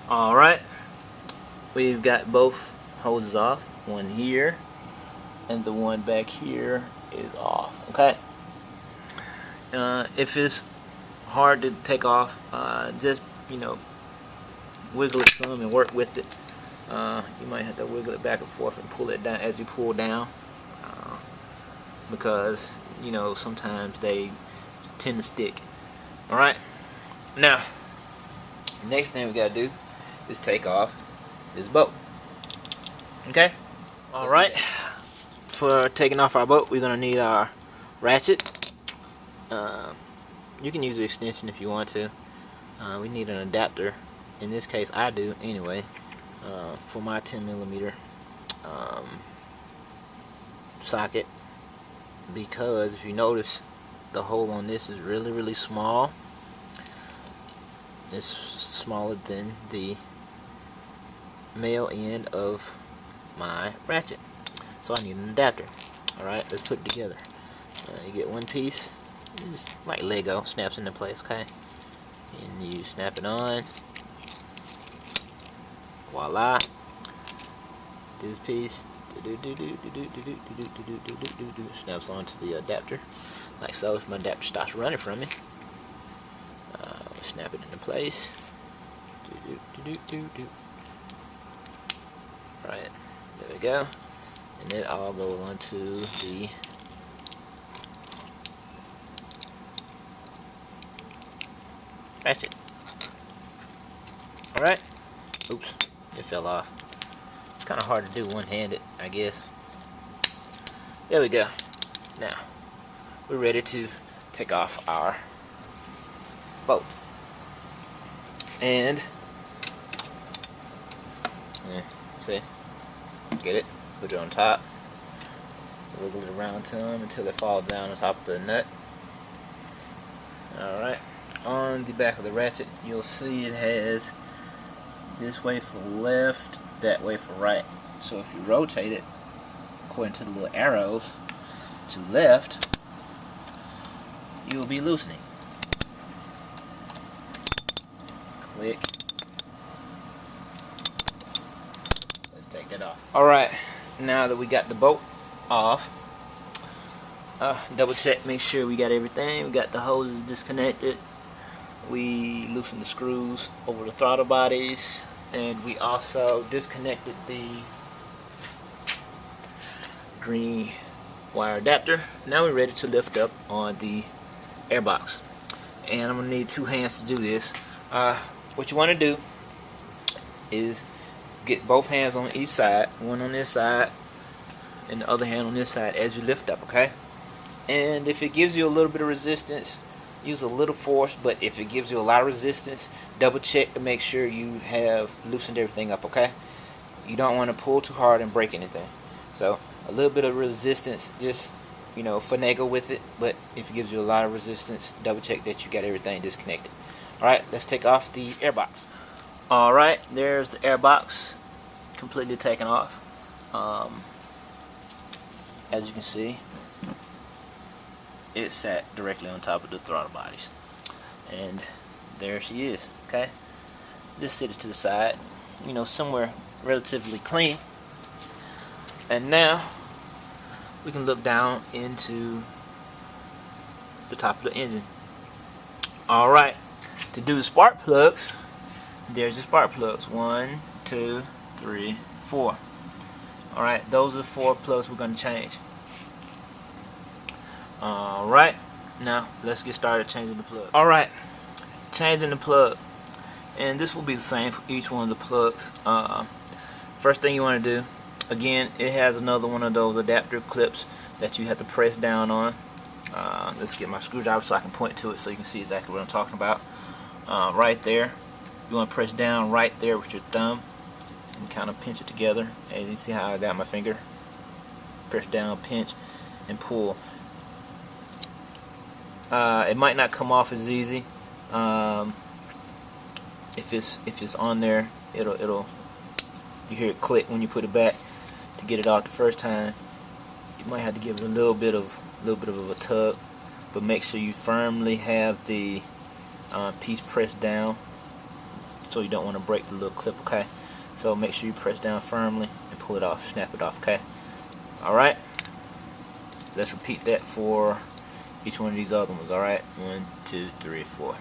Alright, we've got both hoses off, one here and the one back here is off. Okay, if it's hard to take off, just wiggle it some and work with it. You might have to wiggle it back and forth and pull it down as you pull down, because sometimes they tend to stick. Alright, now next thing we gotta do is take off this bolt. Okay, alright, for taking off our bolt we're gonna need our ratchet. You can use the extension if you want to. We need an adapter. In this case I do anyway, for my 10mm socket, because if you notice the hole on this is really small. It's smaller than the male end of my ratchet, so I need an adapter. Alright, let's put it together. You get one piece, just like Lego, snaps into place. Okay, and you snap it on. Voila, this piece snaps onto the adapter like so. If my adapter stops running from me, snap it into place. Right, there we go, and it all goes onto the ratchet. Alright, oops, it fell off. It's kind of hard to do one-handed, I guess. There we go. Now we're ready to take off our bolt. And see, get it, put it on top, wiggle it around to them until it falls down on top of the nut. Alright, on the back of the ratchet you'll see it has this way for left, that way for right. So if you rotate it according to the little arrows to left, you'll be loosening. Click. Let's take that off. Alright, now that we got the bolt off, double check, make sure we got everything. We got the hoses disconnected. We loosened the screws over the throttle bodies, and we also disconnected the green wire adapter. Now we're ready to lift up on the airbox, and I'm gonna need two hands to do this. What you want to do is get both hands on each side, one on this side and the other hand on this side as you lift up. Okay, and if it gives you a little bit of resistance, use a little force, but if it gives you a lot of resistance, double check to make sure you have loosened everything up. Okay, you don't want to pull too hard and break anything. So a little bit of resistance, just finagle with it, but if it gives you a lot of resistance, double check that you got everything disconnected. Alright, let's take off the airbox. Alright, there's the airbox completely taken off. As you can see, it sat directly on top of the throttle bodies, and there she is. Okay, just sit it to the side, somewhere relatively clean. And now we can look down into the top of the engine. Alright, to do the spark plugs, there's the spark plugs. 1, 2, 3, 4. Alright, those are 4 plugs we're going to change. Alright, now let's get started changing the plug. Alright, changing the plug. And this will be the same for each one of the plugs. First thing you want to do, again, it has another one of those adapter clips that you have to press down on. Let's get my screwdriver so I can point to it so you can see exactly what I'm talking about. Right there, you want to press down right there with your thumb and kind of pinch it together. And you see how I got my finger? Press down, pinch, and pull. It might not come off as easy. If it's on there, it'll you hear it click when you put it back. To get it off the first time, you might have to give it a little bit of a tug, but make sure you firmly have the piece pressed down so you don't want to break the little clip, okay? So make sure you press down firmly and pull it off, snap it off, okay? Alright, let's repeat that for each one of these other ones. Alright, 1, 2, 3, 4.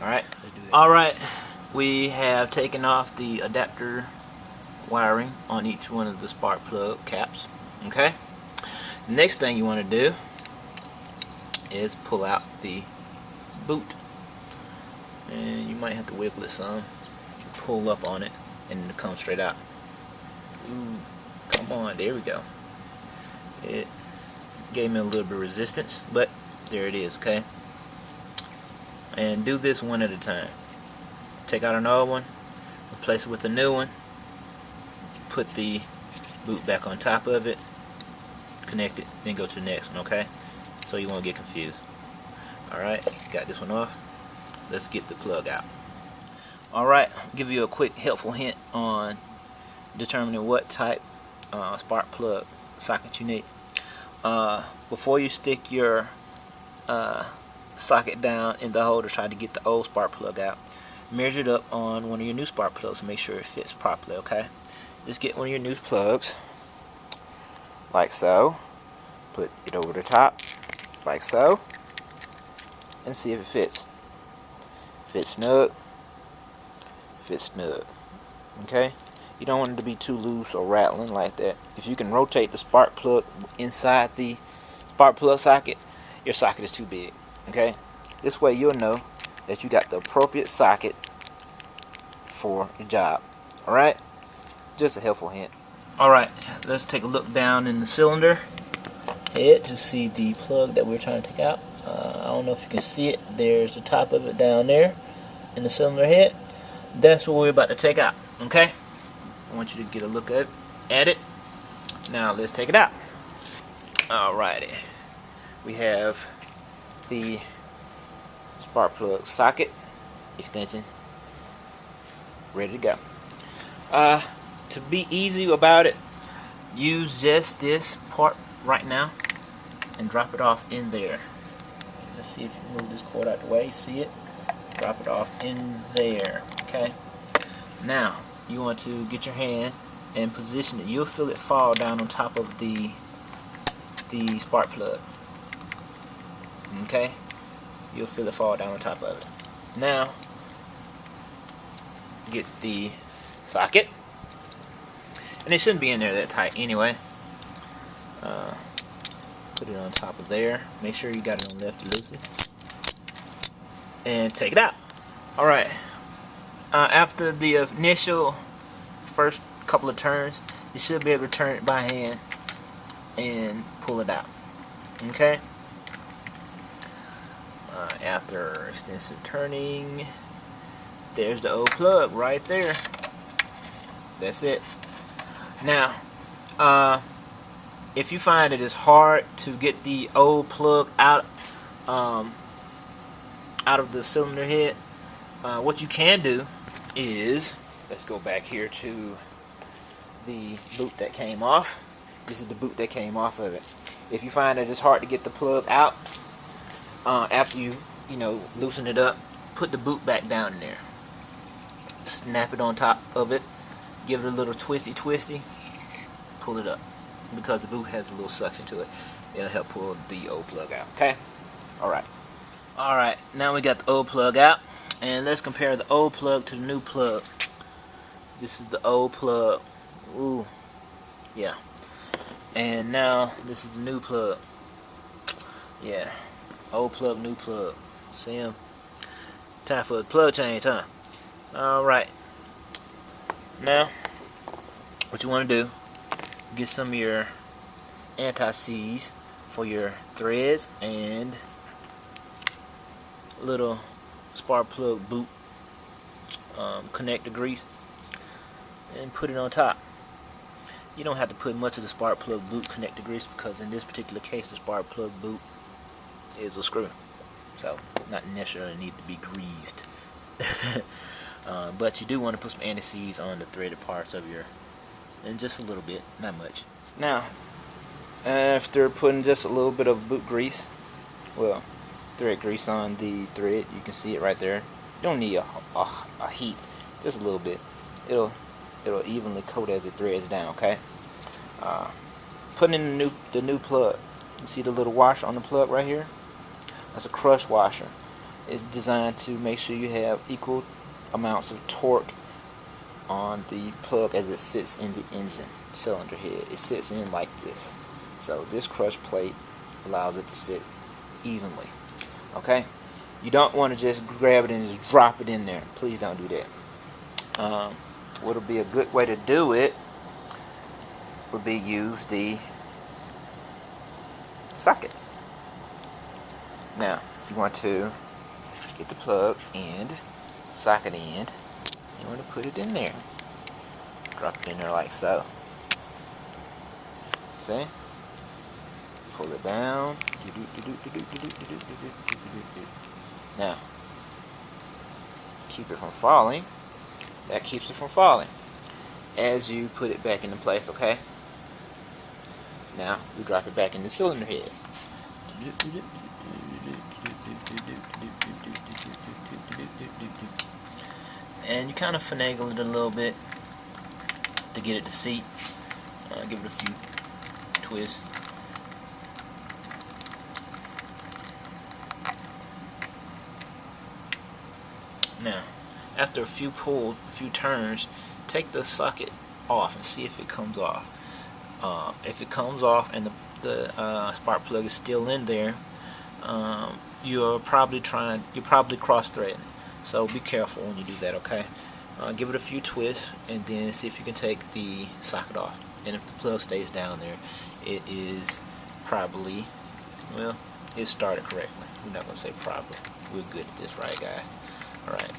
Alright, let's do that. Alright, we have taken off the adapter wiring on each one of the spark plug caps, okay? The next thing you want to do is pull out the boot, and you might have to wiggle it some. Pull up on it and it'll come straight out. Ooh, come on, there we go. It gave me a little bit of resistance, but there it is, okay? And do this one at a time. Take out an old one, replace it with a new one, put the boot back on top of it, connect it, then go to the next one, okay? So you won't get confused. Alright, got this one off. Let's get the plug out. Alright, I'll give you a quick helpful hint on determining what type spark plug socket you need. Before you stick your socket down in the hole to try to get the old spark plug out, measure it up on one of your new spark plugs and make sure it fits properly, okay? Just get one of your new plugs, like so, put it over the top, like so, and see if it fits. Fits snug, okay? You don't want it to be too loose or rattling like that. If you can rotate the spark plug inside the spark plug socket, your socket is too big, okay? This way you'll know that you got the appropriate socket for the job. Alright? Just a helpful hint. Alright, let's take a look down in the cylinder head to see the plug that we're trying to take out. I don't know if you can see it. There's the top of it down there in the cylinder head. That's what we're about to take out, okay? I want you to get a look at it. Now let's take it out. Alrighty. We have the spark plug socket extension ready to go. To be easy about it, use just this part right now and drop it off in there. Let's see if you move this cord out the way. See it? Drop it off in there. Okay. Now you want to get your hand and position it. You'll feel it fall down on top of the spark plug. Okay. You'll feel it fall down on top of it. Now get the socket, and it shouldn't be in there that tight anyway. Put it on top of there. Make sure you got it on lefty loosey, and take it out. Alright, after the initial first couple of turns, you should be able to turn it by hand and pull it out. Okay. After extensive turning, there's the old plug right there. That's it. Now, if you find it is hard to get the old plug out of the cylinder head, what you can do is, let's go back here to the boot that came off. This is the boot that came off of it. If you find that it's hard to get the plug out, after you loosen it up, put the boot back down in there. Snap it on top of it. Give it a little twisty, pull it up, because the boot has a little suction to it. It'll help pull the old plug out. Okay? Alright, now we got the old plug out, and let's compare the old plug to the new plug. This is the old plug. Ooh, yeah. And now this is the new plug. Yeah, old plug, new plug. See them? Time for a plug change, huh? Alright. Now, what you want to do, get some of your anti-seize for your threads and little spark plug boot connector grease, and put it on top. You don't have to put much of the spark plug boot connector grease, because in this particular case the spark plug boot is a screw, so not necessarily need to be greased. But you do want to put some anti-seize on the threaded parts of your, and just a little bit, not much. Now, after putting just a little bit of boot grease, well, thread grease on the thread, you can see it right there. You don't need a heat. just a little bit. It'll evenly coat as it threads down. Okay. Putting in the new plug. You see the little washer on the plug right here? That's a crush washer. It's designed to make sure you have equal amounts of torque on the plug as it sits in the engine cylinder head. It sits in like this. So this crush plate allows it to sit evenly. Okay? You don't want to just grab it and just drop it in there. Please don't do that. What would be a good way to do it would be use the socket. Now, if you want to get the plug end, socket end, you want to put it in there. Drop it in there like so. See? Pull it down. Now, keep it from falling. That keeps it from falling as you put it back into place, okay? Now, we drop it back in the cylinder head. And you kind of finagle it a little bit to get it to seat. Give it a few twists. Now, after a few pulls, a few turns, take the socket off and see if it comes off. If it comes off and the spark plug is still in there, you're probably cross-threading. So be careful when you do that, okay? Give it a few twists and then see if you can take the socket off. And if the plug stays down there, it is probably, well, it started correctly. We're not going to say probably. We're good at this, right, guys? Alright.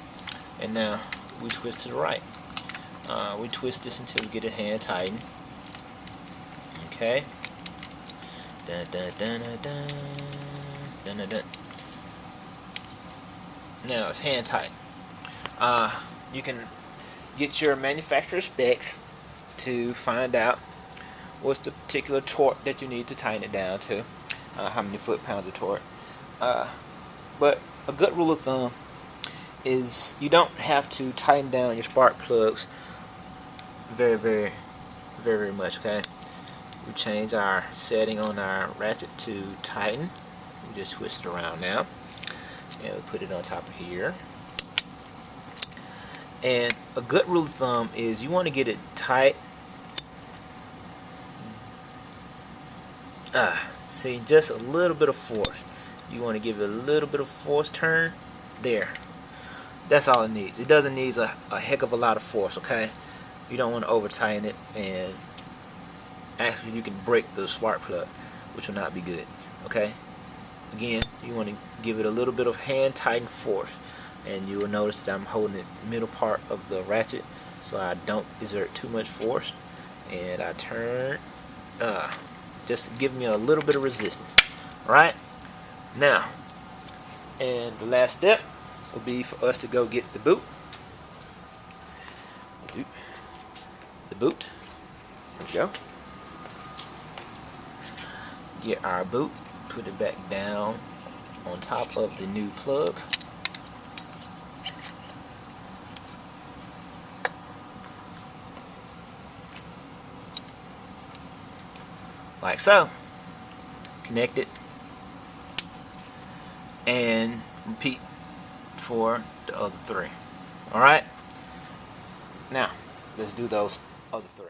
And now we twist to the right. We twist this until we get it hand tightened. Okay. Dun, dun, dun, dun, dun, dun, dun, dun. Now it's hand tight. You can get your manufacturer specs to find out what's the particular torque that you need to tighten it down to, how many foot-pounds of torque. But a good rule of thumb is you don't have to tighten down your spark plugs very much, okay? We change our setting on our ratchet to tighten. We just twist it around now. And we put it on top of here. And a good rule of thumb is you want to get it tight. See, just a little bit of force. You want to give it a little bit of force turn. There. That's all it needs. It doesn't need a heck of a lot of force, okay? You don't want to over tighten it, and actually you can break the spark plug, which will not be good, okay? Again, you want to give it a little bit of hand tighten force, and you will notice that I'm holding the middle part of the ratchet so I don't exert too much force, and I turn, just give me a little bit of resistance. Alright, now, and the last step will be for us to go get the boot. The boot. There we go. Get our boot, put it back down on top of the new plug. Like so. Connect it. And repeat for the other three. Alright? Now, let's do those other three.